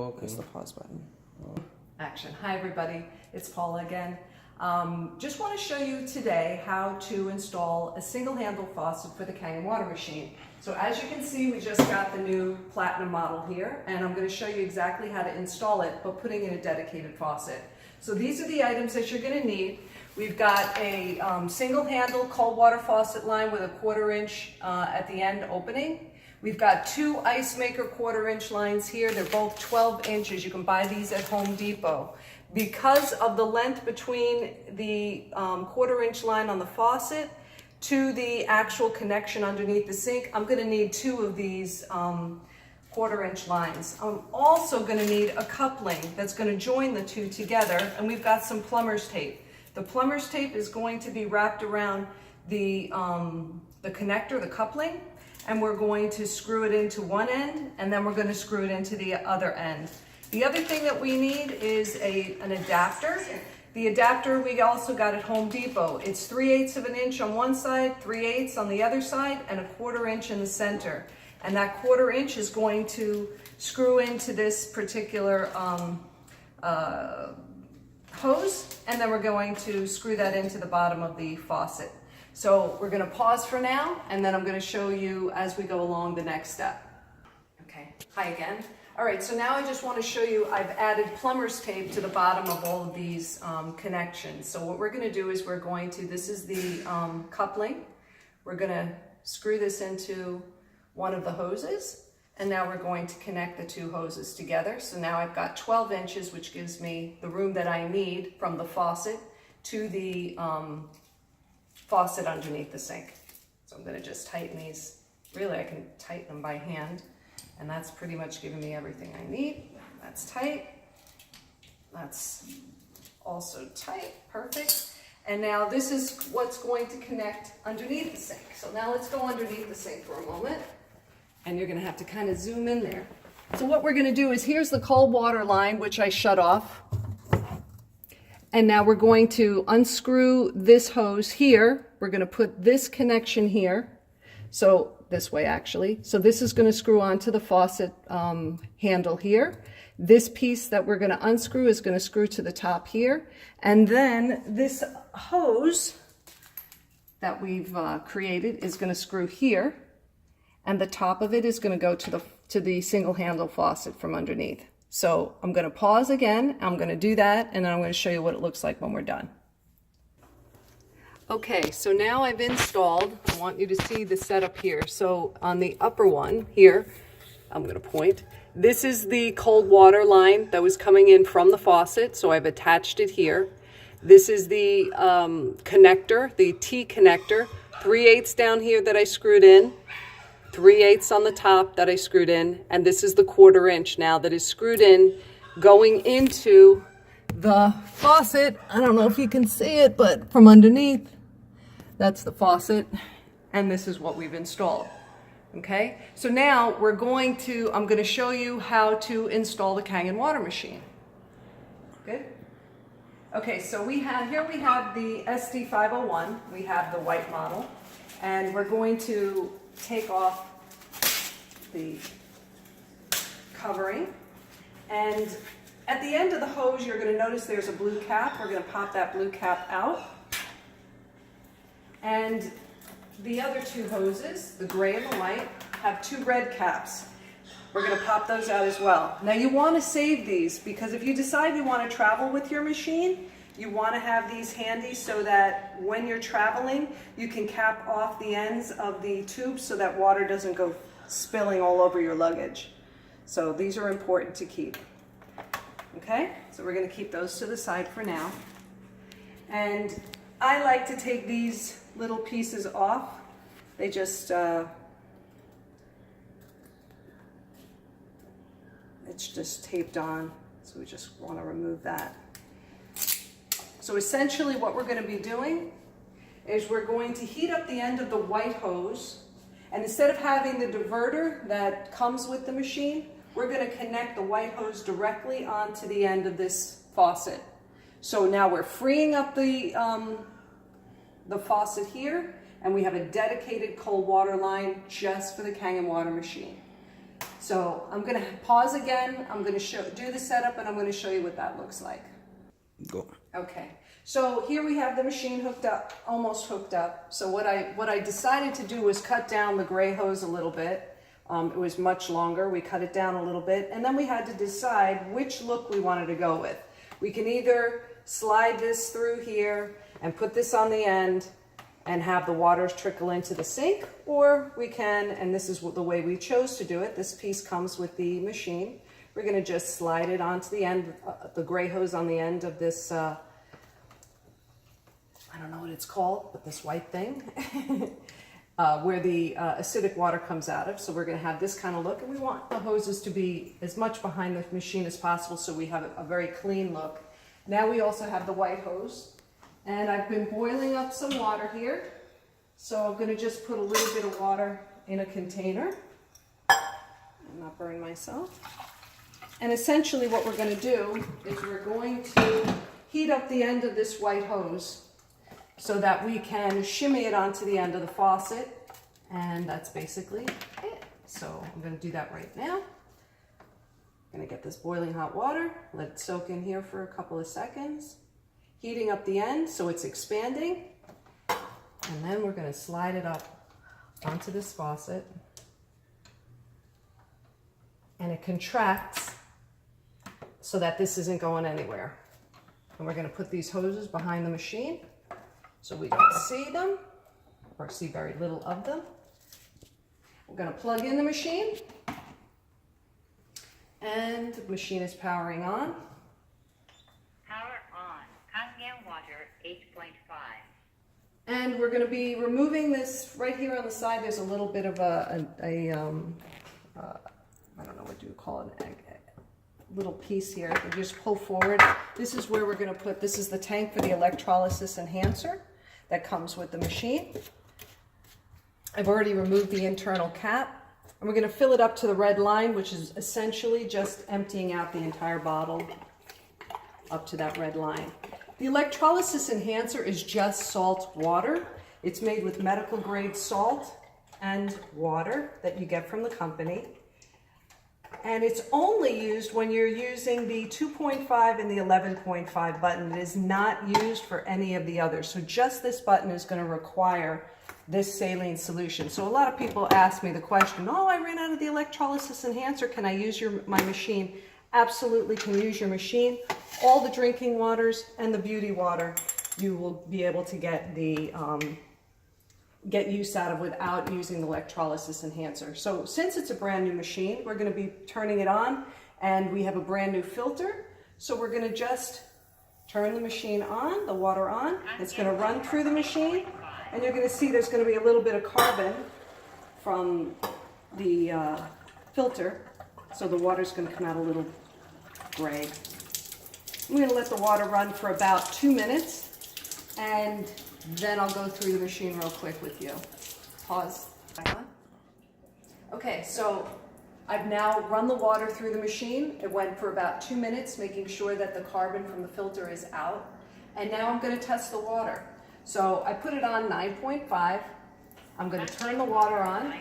Okay. Press the pause button. Action. Hi everybody, it's Paula again. Just want to show you today how to install a single handle faucet for the Kangen water machine. So as you can see, we just got the new Platinum model here, and I'm going to show you exactly how to install it, but putting in a dedicated faucet. So these are the items that you're going to need. We've got a single handle cold water faucet line with a 1/4 inch at the end opening. We've got two ice maker 1/4 inch lines here. They're both 12 inches. You can buy these at Home Depot. Because of the length between the 1/4 inch line on the faucet to the actual connection underneath the sink, I'm going to need two of these 1/4 inch lines. I'm also going to need a coupling that's going to join the two together, and we've got some plumber's tape. The plumber's tape is going to be wrapped around the connector, the coupling, and we're going to screw it into one end, and then we're going to screw it into the other end. The other thing that we need is an adapter. The adapter we also got at Home Depot. It's 3/8 of an inch on one side, 3/8 on the other side, and a 1/4 inch in the center. And that 1/4 inch is going to screw into this particular hose, and then we're going to screw that into the bottom of the faucet. So we're going to pause for now, and then I'm going to show you as we go along the next step. Okay, hi again. All right, so now I just want to show you, I've added plumber's tape to the bottom of all of these connections. So what we're going to do is this is the coupling. We're going to screw this into one of the hoses, and now we're going to connect the two hoses together. So now I've got 12 inches, which gives me the room that I need from the faucet to the faucet underneath the sink. So I'm going to just tighten these. Really, I can tighten them by hand, and that's pretty much giving me everything I need. That's tight. That's also tight. Perfect. And now this is what's going to connect underneath the sink. So now let's go underneath the sink for a moment, and you're going to have to kind of zoom in there. So what we're going to do is, here's the cold water line, which I shut off. And now we're going to unscrew this hose here. We're going to put this connection here. So this way, actually. So this is going to screw onto the faucet handle here. This piece that we're going to unscrew is going to screw to the top here. And then this hose that we've created is going to screw here. And the top of it is going to go to the single handle faucet from underneath. So I'm going to pause again, I'm going to do that, and then I'm going to show you what it looks like when we're done. Okay, so now I've installed, I want you to see the setup here. So on the upper one here, I'm going to point, this is the cold water line that was coming in from the faucet, so I've attached it here. This is the connector, the T connector, 3/8 down here that I screwed in. 3/8 on the top that I screwed in, and this is the 1/4 inch now that is screwed in going into the faucet. I don't know if you can see it, but from underneath, that's the faucet, and this is what we've installed. Okay, so now I'm going to show you how to install the Kangen water machine. Good. Okay, so we have the SD501, we have the white model, and we're going to take off the covering, and at the end of the hose you're going to notice there's a blue cap. We're going to pop that blue cap out, and the other two hoses, the gray and the white, have two red caps. We're going to pop those out as well. Now you want to save these, because if you decide you want to travel with your machine, you want to have these handy so that when you're traveling, you can cap off the ends of the tubes so that water doesn't go spilling all over your luggage. So these are important to keep. Okay, so we're going to keep those to the side for now. And I like to take these little pieces off. They just, it's just taped on, so we just want to remove that. So essentially what we're going to be doing is we're going to heat up the end of the white hose, and instead of having the diverter that comes with the machine, we're going to connect the white hose directly onto the end of this faucet. So now we're freeing up the faucet here, and we have a dedicated cold water line just for the Kangen water machine. So I'm going to pause again. I'm going to do the setup, and I'm going to show you what that looks like. Go. Okay. So here we have the machine hooked up, almost hooked up. So what I decided to do was cut down the gray hose a little bit. It was much longer. We cut it down a little bit, and then we had to decide which look we wanted to go with. We can either slide this through here and put this on the end and have the water trickle into the sink, or we can, and this is the way we chose to do it, this piece comes with the machine. We're going to just slide it onto the end, the gray hose on the end of this, I don't know what it's called, but this white thing, where the acidic water comes out of. So we're going to have this kind of look, and we want the hoses to be as much behind the machine as possible so we have a very clean look. Now we also have the white hose, and I've been boiling up some water here. So I'm going to just put a little bit of water in a container and not burn myself. And essentially what we're going to do is we're going to heat up the end of this white hose so that we can shimmy it onto the end of the faucet, and that's basically it. So I'm going to do that right now. I'm going to get this boiling hot water, let it soak in here for a couple of seconds, heating up the end so it's expanding, and then we're going to slide it up onto this faucet, and it contracts so that this isn't going anywhere. And we're going to put these hoses behind the machine so we don't see them, or see very little of them. We're going to plug in the machine, and the machine is powering on. Power on. Kangen water 8.5. And we're going to be removing this right here on the side. There's a little bit of I don't know what you call it, a little piece here. You just pull forward. This is where we're going to put, this is the tank for the electrolysis enhancer that comes with the machine. I've already removed the internal cap, and we're going to fill it up to the red line, which is essentially just emptying out the entire bottle up to that red line. The electrolysis enhancer is just salt water. It's made with medical grade salt and water that you get from the company. And it's only used when you're using the 2.5 and the 11.5 button. It is not used for any of the others. So just this button is going to require this saline solution. So a lot of people ask me the question, oh, I ran out of the electrolysis enhancer. Can I use my machine? Absolutely can use your machine. All the drinking waters and the beauty water you will be able to get get use out of without using the electrolysis enhancer. So since it's a brand new machine, we're going to be turning it on, and we have a brand new filter. So we're going to just turn the machine on, the water on. It's going to run through the machine, and you're going to see there's going to be a little bit of carbon from the filter. So the water's going to come out a little gray. I'm going to let the water run for about 2 minutes, and then I'll go through the machine real quick with you. Pause. Okay, so I've now run the water through the machine. It went for about 2 minutes, making sure that the carbon from the filter is out. And now I'm going to test the water. So I put it on 9.5. I'm going to turn the water on.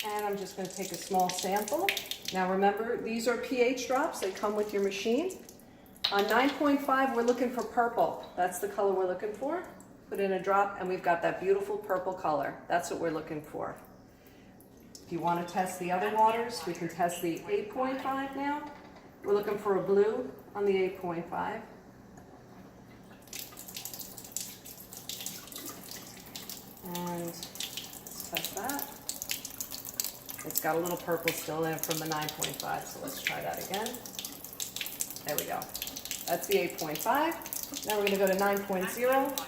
And I'm just going to take a small sample. Now remember, these are pH drops. They come with your machine. On 9.5, we're looking for purple. That's the color we're looking for. Put in a drop, and we've got that beautiful purple color. That's what we're looking for. If you want to test the other waters, we can test the 8.5 now. We're looking for a blue on the 8.5. And let's test that. It's got a little purple still in it from the 9.5, so let's try that again. There we go. That's the 8.5. Now we're going to go to 9.0.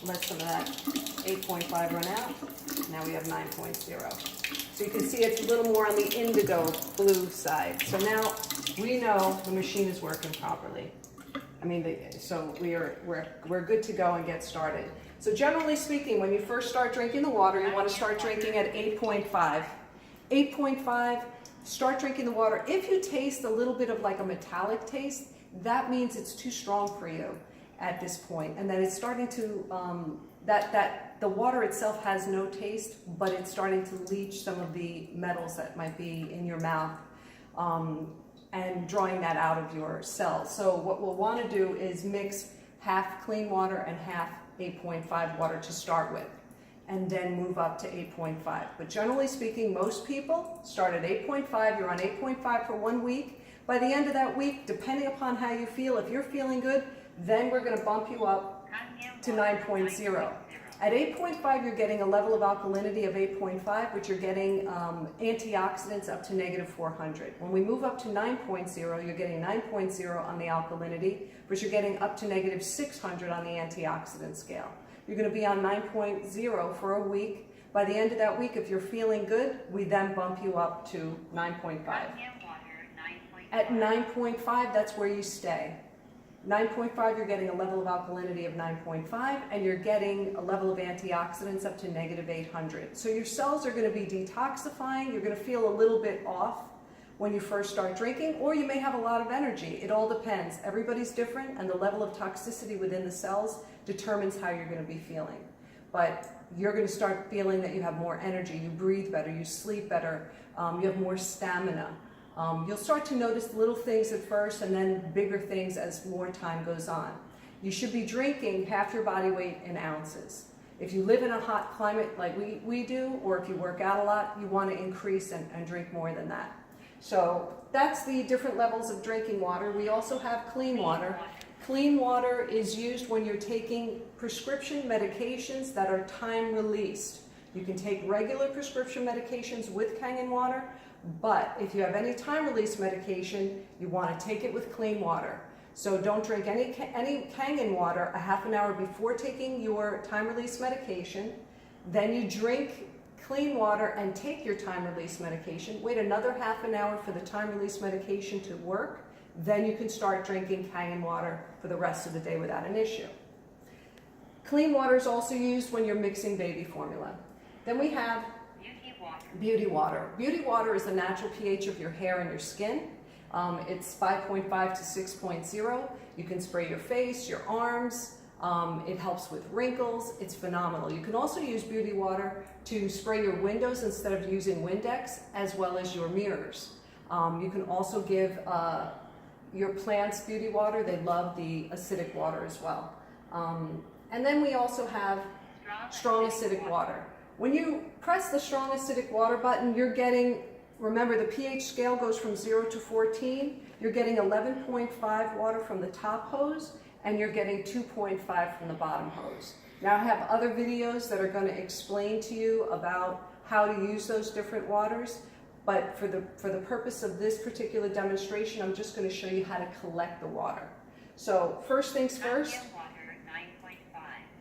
Let some of that 8.5 run out. Now we have 9.0. So you can see it's a little more on the indigo blue side. So now we know the machine is working properly. I mean, so we're good to go and get started. So generally speaking, when you first start drinking the water, you want to start drinking at 8.5. 8.5. Start drinking the water. If you taste a little bit of like a metallic taste, that means it's too strong for you at this point, and that it's starting to that the water itself has no taste, but it's starting to leach some of the metals that might be in your mouth and drawing that out of your cells. So what we'll want to do is mix half clean water and half 8.5 water to start with, and then move up to 8.5. But generally speaking, most people start at 8.5. You're on 8.5 for 1 week. By the end of that week, depending upon how you feel, if you're feeling good, then we're going to bump you up to 9.0. At 8.5, you're getting a level of alkalinity of 8.5, but you're getting antioxidants up to -400. When we move up to 9.0, you're getting 9.0 on the alkalinity, but you're getting up to -600 on the antioxidant scale. You're going to be on 9.0 for a week. By the end of that week, if you're feeling good, we then bump you up to 9.5. At 9.5, that's where you stay. 9.5, you're getting a level of alkalinity of 9.5, and you're getting a level of antioxidants up to -800. So your cells are going to be detoxifying. You're going to feel a little bit off when you first start drinking, or you may have a lot of energy. It all depends. Everybody's different, and the level of toxicity within the cells determines how you're going to be feeling. But you're going to start feeling that you have more energy, you breathe better, you sleep better, you have more stamina. You'll start to notice little things at first and then bigger things as more time goes on. You should be drinking half your body weight in ounces. If you live in a hot climate like we do, or if you work out a lot, you want to increase and drink more than that. So that's the different levels of drinking water. We also have clean water. Clean water is used when you're taking prescription medications that are time released. You can take regular prescription medications with Kangen water, but if you have any time release medication, you want to take it with clean water. So don't drink any Kangen water a half an hour before taking your time release medication. Then you drink clean water and take your time release medication. Wait another half an hour for the time release medication to work. Then you can start drinking Kangen water for the rest of the day without an issue. Clean water is also used when you're mixing baby formula. Then we have beauty water. Beauty water is the natural pH of your hair and your skin. It's 5.5 to 6.0. You can spray your face, your arms. It helps with wrinkles. It's phenomenal. You can also use beauty water to spray your windows instead of using Windex, as well as your mirrors. You can also give your plants beauty water. They love the acidic water as well. And then we also have strong acidic water. When you press the strong acidic water button, you're getting, remember the pH scale goes from 0 to 14, you're getting 11.5 water from the top hose, and you're getting 2.5 from the bottom hose. Now I have other videos that are going to explain to you about how to use those different waters, but for the purpose of this particular demonstration, I'm just going to show you how to collect the water. So first things first,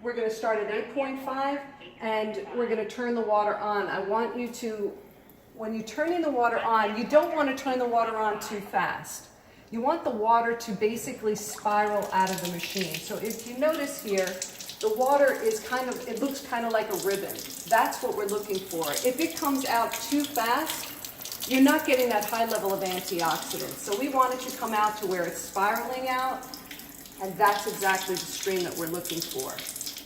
we're going to start at 8.5, and we're going to turn the water on. I want you to, when you're turning the water on, you don't want to turn the water on too fast. You want the water to basically spiral out of the machine. So if you notice here, the water is kind of, it looks kind of like a ribbon. That's what we're looking for. If it comes out too fast, you're not getting that high level of antioxidants. So we want it to come out to where it's spiraling out, and that's exactly the stream that we're looking for.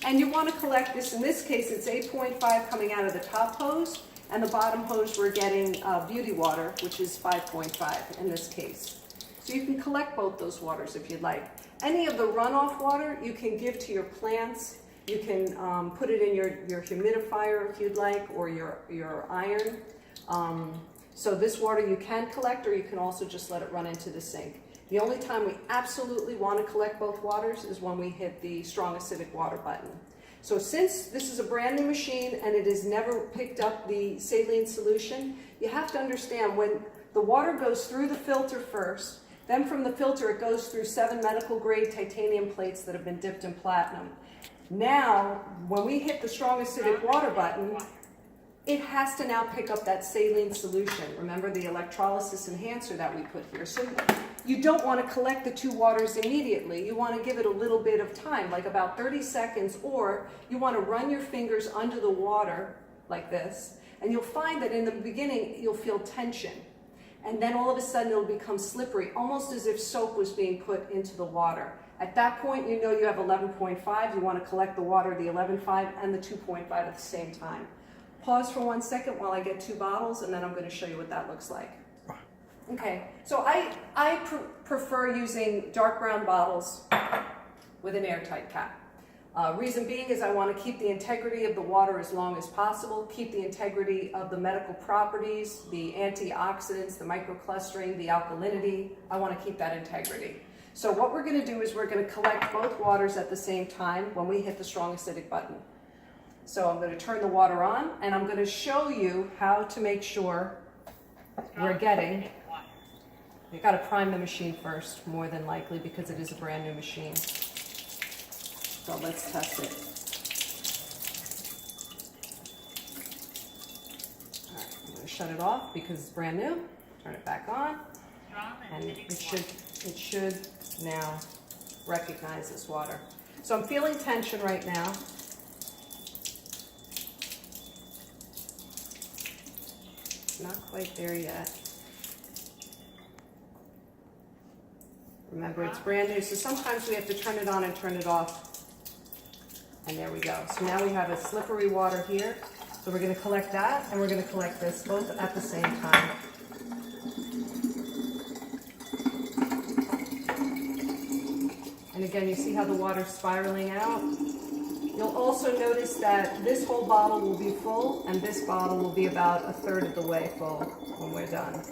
And you want to collect this, in this case it's 8.5 coming out of the top hose, and the bottom hose we're getting beauty water, which is 5.5 in this case. So you can collect both those waters if you'd like. Any of the runoff water you can give to your plants. You can put it in your humidifier if you'd like, or your iron. So this water you can collect, or you can also just let it run into the sink. The only time we absolutely want to collect both waters is when we hit the strong acidic water button. So since this is a brand new machine and it has never picked up the saline solution, you have to understand when the water goes through the filter first, then from the filter it goes through 7 medical grade titanium plates that have been dipped in platinum. Now, when we hit the strong acidic water button, it has to now pick up that saline solution. Remember the electrolysis enhancer that we put here. So you don't want to collect the two waters immediately. You want to give it a little bit of time, like about 30 seconds, or you want to run your fingers under the water like this, and you'll find that in the beginning you'll feel tension. And then all of a sudden it'll become slippery, almost as if soap was being put into the water. At that point, you know you have 11.5. You want to collect the water, the 11.5 and the 2.5 at the same time. Pause for 1 second while I get 2 bottles, and then I'm going to show you what that looks like. Okay, so I prefer using dark brown bottles with an airtight cap. Reason being is I want to keep the integrity of the water as long as possible, keep the integrity of the medical properties, the antioxidants, the microclustering, the alkalinity. I want to keep that integrity. So what we're going to do is we're going to collect both waters at the same time when we hit the strong acidic button. So I'm going to turn the water on, and I'm going to show you how to make sure we're getting. You've got to prime the machine first, more than likely, because it is a brand new machine. So let's test it. All right, I'm going to shut it off because it's brand new. Turn it back on, and it should now recognize this water. So I'm feeling tension right now. Not quite there yet. Remember, it's brand new, so sometimes we have to turn it on and turn it off. And there we go. So now we have a slippery water here. So we're going to collect that, and we're going to collect this both at the same time. And again, you see how the water's spiraling out? You'll also notice that this whole bottle will be full, and this bottle will be about 1/3 of the way full when we're done.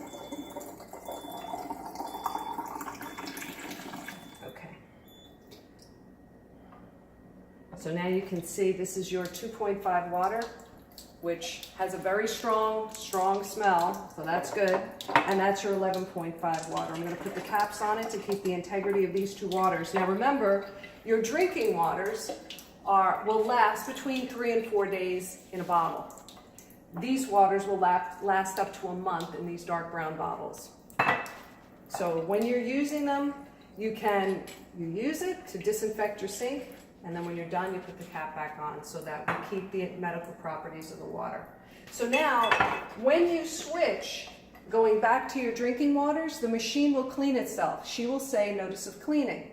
So now you can see this is your 2.5 water, which has a very strong smell, so that's good. And that's your 11.5 water. I'm going to put the caps on it to keep the integrity of these 2 waters. Now remember, your drinking waters will last between 3 and 4 days in a bottle. These waters will last up to a month in these dark brown bottles. So when you're using them, you use it to disinfect your sink. And then when you're done, you put the cap back on so that we keep the medical properties of the water. So now, when you switch, going back to your drinking waters, the machine will clean itself. She will say, notice of cleaning.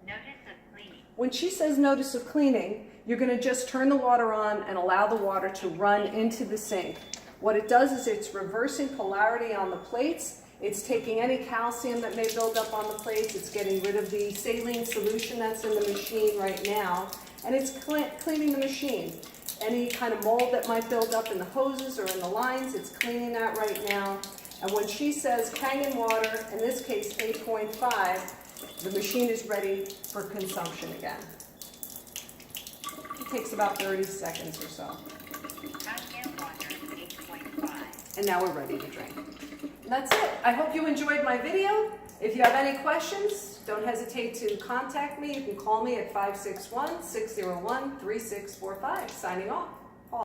Notice of cleaning. When she says notice of cleaning, you're going to just turn the water on and allow the water to run into the sink. What it does is it's reversing polarity on the plates. It's taking any calcium that may build up on the plates. It's getting rid of the saline solution that's in the machine right now. And it's cleaning the machine. Any kind of mold that might build up in the hoses or in the lines, it's cleaning that right now. And when she says Kangen water, in this case 8.5, the machine is ready for consumption again. It takes about 30 seconds or so. Kangen water 8.5. And now we're ready to drink. That's it. I hope you enjoyed my video. If you have any questions, don't hesitate to contact me. You can call me at 561-601-3645. Signing off.